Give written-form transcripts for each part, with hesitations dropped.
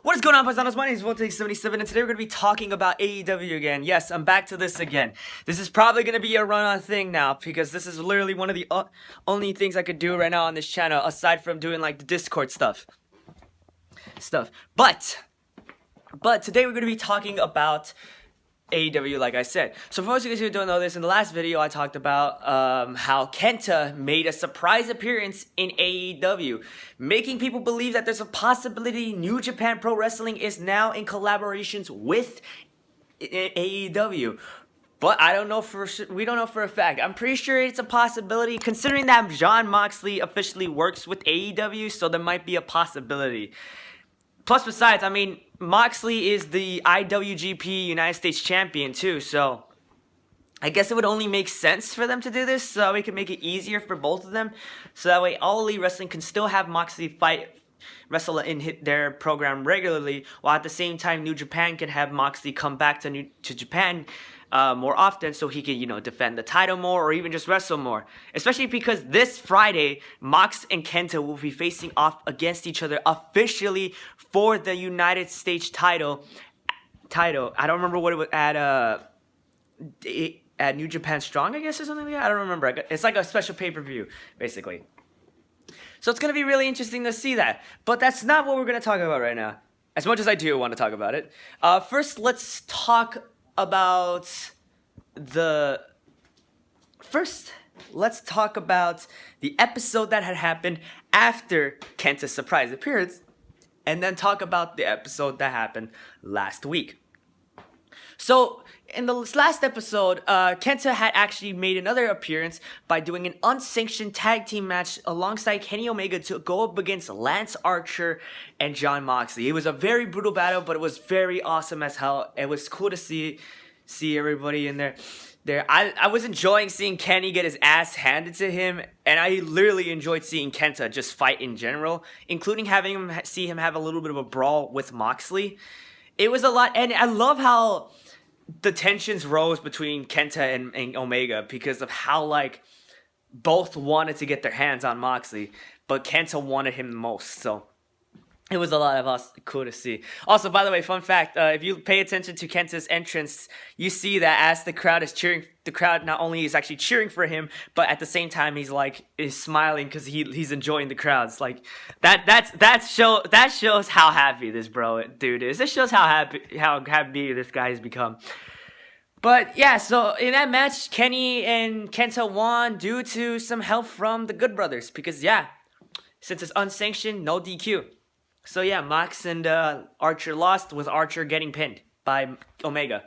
What is going on, paisanos? My name is Voltage77, and today we're going to be talking about AEW again. Yes, I'm back to this again. This is probably going to be a run-on thing now, because this is literally one of the only things I could do right now on this channel, aside from doing, like, the Discord stuff. But today we're going to be talking about AEW, like I said. So for most of you guys who don't know this, in the last video I talked about how Kenta made a surprise appearance in AEW, making people believe that there's a possibility New Japan Pro Wrestling is now in collaborations with AEW. But I don't know we don't know for a fact. I'm pretty sure it's a possibility, considering that Jon Moxley officially works with AEW, so there might be a possibility. Plus, besides, I mean, Moxley is the IWGP United States Champion too, so I guess it would only make sense for them to do this, so we can make it easier for both of them, so that way All Elite Wrestling can still have Moxley wrestle in their program regularly, while at the same time New Japan can have Moxley come back to Japan more often, so he can, defend the title more or even just wrestle more. Especially because this Friday, Mox and Kenta will be facing off against each other officially for the United States title. I don't remember what it was at New Japan Strong, I guess, or something like that. I don't remember. It's like a special pay-per-view, basically. So it's going to be really interesting to see that. But that's not what we're going to talk about right now, as much as I do want to talk about it. First, let's talk about the episode that had happened after Kenta's surprise appearance, and then talk about the episode that happened last week. So, in the last episode, Kenta had actually made another appearance by doing an unsanctioned tag team match alongside Kenny Omega to go up against Lance Archer and Jon Moxley. It was a very brutal battle, but it was very awesome as hell. It was cool to see everybody in there. I was enjoying seeing Kenny get his ass handed to him, and I literally enjoyed seeing Kenta just fight in general, including having see him have a little bit of a brawl with Moxley. It was a lot, and I love how the tensions rose between Kenta and Omega because of how, both wanted to get their hands on Moxley, but Kenta wanted him the most, so it was a lot of cool to see. Also, by the way, fun fact, if you pay attention to Kenta's entrance, you see that as the crowd is cheering, the crowd not only is actually cheering for him, but at the same time he's smiling because he's enjoying the crowds. That shows how happy this dude is. This shows how happy this guy has become. But yeah, so in that match, Kenny and Kenta won due to some help from the Good Brothers, because since it's unsanctioned, no DQ. So yeah, Mox and Archer lost, with Archer getting pinned by Omega.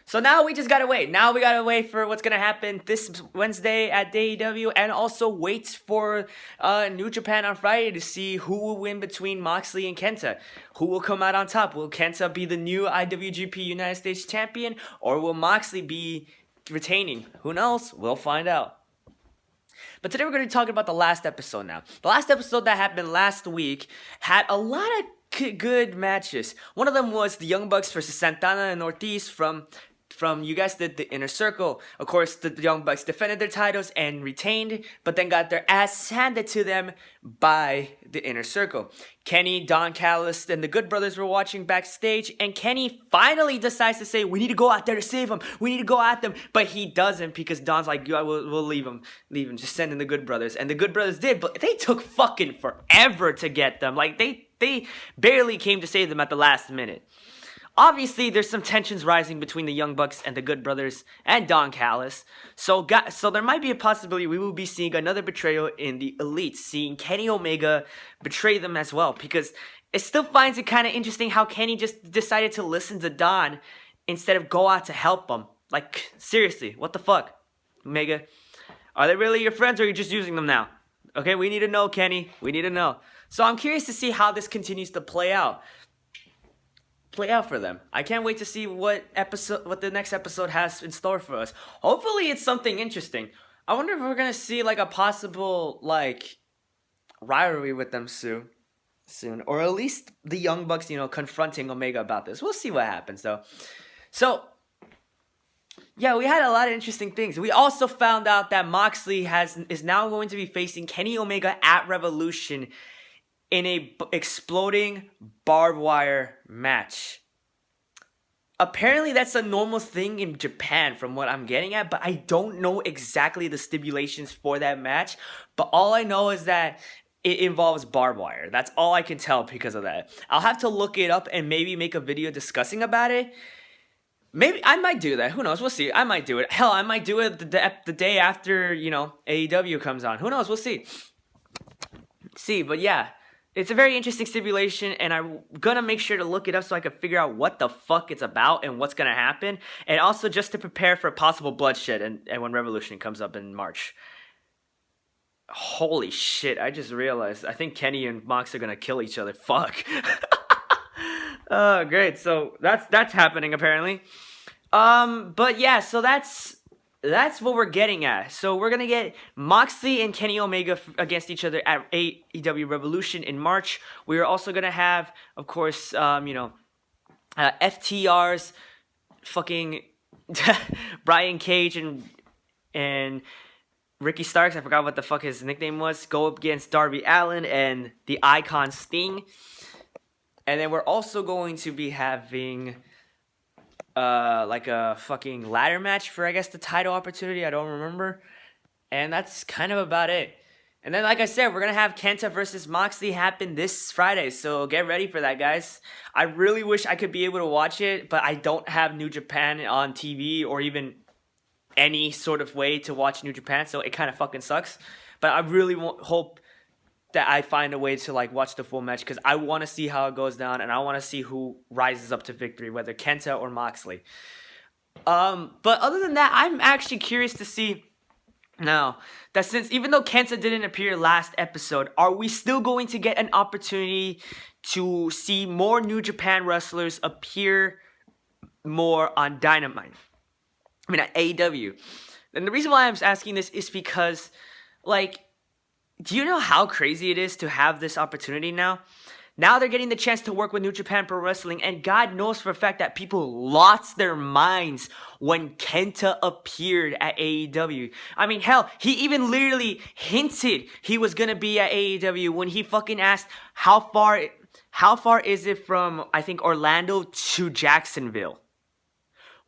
So now we just gotta wait. Now we gotta wait for what's gonna happen this Wednesday at AEW, and also wait for New Japan on Friday to see who will win between Moxley and Kenta. Who will come out on top? Will Kenta be the new IWGP United States Champion, or will Moxley be retaining? Who knows? We'll find out. But today we're going to be talking about the last episode now. The last episode that happened last week had a lot of good matches. One of them was the Young Bucks versus Santana and Ortiz from you guys did the Inner Circle. Of course, the Young Bucks defended their titles and retained, but then got their ass handed to them by the Inner Circle. Kenny, Don Callis, and the Good Brothers were watching backstage, and Kenny finally decides to say, we need to go out there to save them. We need to go at them. But he doesn't, because Don's like, we'll leave him. Just send in the Good Brothers. And the Good Brothers did, but they took fucking forever to get them. They barely came to save them at the last minute. Obviously, there's some tensions rising between the Young Bucks and the Good Brothers and Don Callis. So there might be a possibility we will be seeing another betrayal in the Elite, seeing Kenny Omega betray them as well. Because it still finds it kind of interesting how Kenny just decided to listen to Don instead of go out to help him. Seriously, what the fuck, Omega? Are they really your friends, or are you just using them now? Okay, we need to know, Kenny. We need to know. So I'm curious to see how this continues to play out for them. I can't wait to see what the next episode has in store for us. Hopefully it's something interesting. I wonder if we're gonna see a possible rivalry with them soon, or at least the Young Bucks, confronting Omega about this. We'll see what happens though. So yeah, we had a lot of interesting things. We also found out that Moxley is now going to be facing Kenny Omega at Revolution in a exploding barbed wire match. Apparently, that's a normal thing in Japan from what I'm getting at, but I don't know exactly the stipulations for that match. But all I know is that it involves barbed wire. That's all I can tell because of that. I'll have to look it up and maybe make a video discussing about it. Maybe I might do that. Who knows? We'll see. I might do it. Hell, I might do it the day after, AEW comes on. Who knows? We'll see. But yeah. It's a very interesting stipulation, and I'm gonna make sure to look it up so I can figure out what the fuck it's about and what's gonna happen, and also just to prepare for possible bloodshed and when Revolution comes up in March. Holy shit, I just realized. I think Kenny and Mox are gonna kill each other. Fuck. Oh, great. So that's happening apparently. But yeah, so that's what we're getting at. So we're gonna get Moxley and Kenny Omega against each other at AEW Revolution in March. We are also gonna have, of course, FTR's fucking Brian Cage and Ricky Starks. I forgot what the fuck his nickname was. Go up against Darby Allin and the Icon Sting. And then we're also going to be having like a fucking ladder match for, I guess, the title opportunity. I don't remember. And that's kind of about it. And then, like I said, we're going to have Kenta versus Moxley happen this Friday. So get ready for that, guys. I really wish I could be able to watch it, but I don't have New Japan on TV or even any sort of way to watch New Japan. So it kind of fucking sucks. But I really hope that I find a way to watch the full match, because I want to see how it goes down, and I want to see who rises up to victory, whether Kenta or Moxley. But other than that, I'm actually curious to see now that, since even though Kenta didn't appear last episode, are we still going to get an opportunity to see more New Japan wrestlers appear more on Dynamite? I mean, at AEW. And the reason why I'm asking this is because, do you know how crazy it is to have this opportunity now? Now they're getting the chance to work with New Japan Pro Wrestling, and God knows for a fact that people lost their minds when Kenta appeared at AEW. I mean, hell, he even literally hinted he was gonna be at AEW when he fucking asked how far is it from, I think, Orlando to Jacksonville.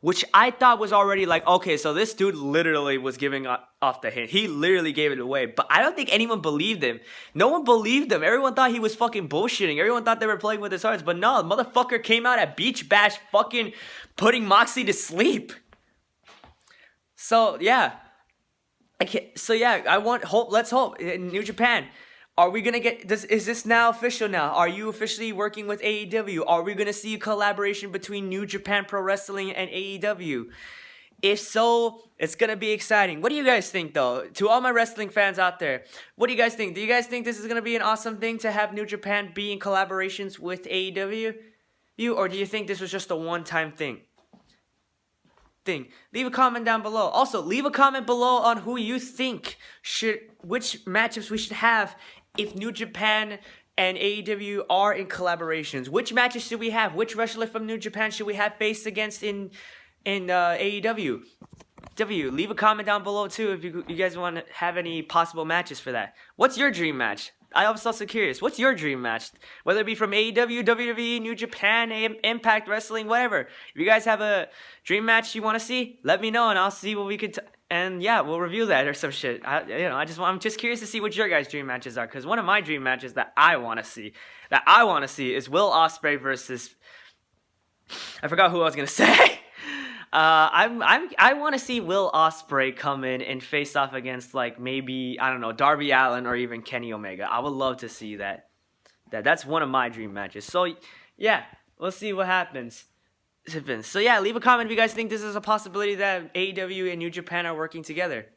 Which I thought was already okay, so this dude literally was giving off the hint. He literally gave it away. But I don't think anyone believed him. No one believed him. Everyone thought he was fucking bullshitting. Everyone thought they were playing with his hearts. But no, the motherfucker came out at Beach Bash fucking putting Moxley to sleep. So, yeah. Let's hope. In New Japan, are we gonna get this? Is this now official now? Are you officially working with AEW? Are we gonna see a collaboration between New Japan Pro Wrestling and AEW? If so, it's gonna be exciting. What do you guys think, though? To all my wrestling fans out there, what do you guys think? Do you guys think this is gonna be an awesome thing to have New Japan be in collaborations with AEW? Or do you think this was just a one-time thing? Leave a comment down below. Also, leave a comment below on who you think which matchups we should have if New Japan and AEW are in collaborations. Which matches should we have? Which wrestler from New Japan should we have faced against in AEW? Leave a comment down below too if you guys want to have any possible matches for that. What's your dream match? I was also curious. What's your dream match? Whether it be from AEW, WWE, New Japan, Impact Wrestling, whatever. If you guys have a dream match you want to see, let me know and I'll see what we could. And yeah, we'll review that or some shit. I'm just curious to see what your guys' dream matches are, because one of my dream matches that I want to see is Will Ospreay versus. I forgot who I was gonna say. I want to see Will Ospreay come in and face off against maybe, I don't know, Darby Allin or even Kenny Omega. I would love to see that. That's one of my dream matches. So yeah, we'll see what happens. So yeah, leave a comment if you guys think this is a possibility that AEW and New Japan are working together.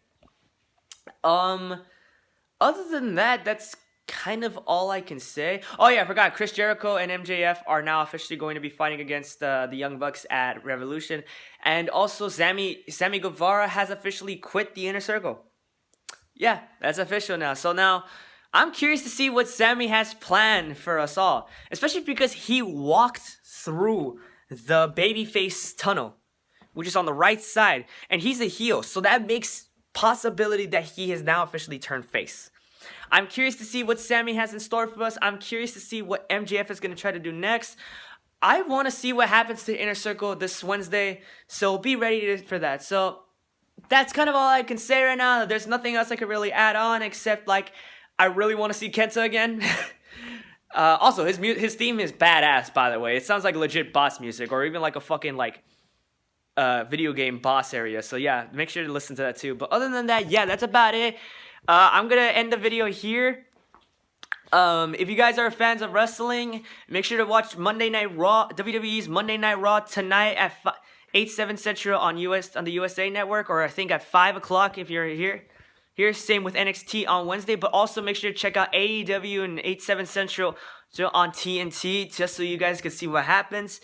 Other than that, that's kind of all I can say. Oh yeah, I forgot. Chris Jericho and MJF are now officially going to be fighting against the Young Bucks at Revolution. And also Sammy Guevara has officially quit the Inner Circle. Yeah, that's official now. So now I'm curious to see what Sammy has planned for us all. Especially because he walked through the babyface tunnel, which is on the right side. And he's a heel. So that makes possibility that he has now officially turned face. I'm curious to see what Sammy has in store for us. I'm curious to see what MJF is going to try to do next. I want to see what happens to Inner Circle this Wednesday, so be ready for that. So that's kind of all I can say right now. There's nothing else I could really add on except like I really want to see Kenta again. Also, his theme is badass, by the way. It sounds like legit boss music or even like a fucking like video game boss area. So yeah, make sure to listen to that too. But other than that, yeah, that's about it. I'm gonna end the video here. If you guys are fans of wrestling, make sure to watch Monday Night Raw, WWE's Monday Night Raw tonight at 8/7 Central on the USA Network, or I think at 5 o'clock if you're here. Same with NXT on Wednesday, but also make sure to check out AEW and 8/7 Central on TNT just so you guys can see what happens.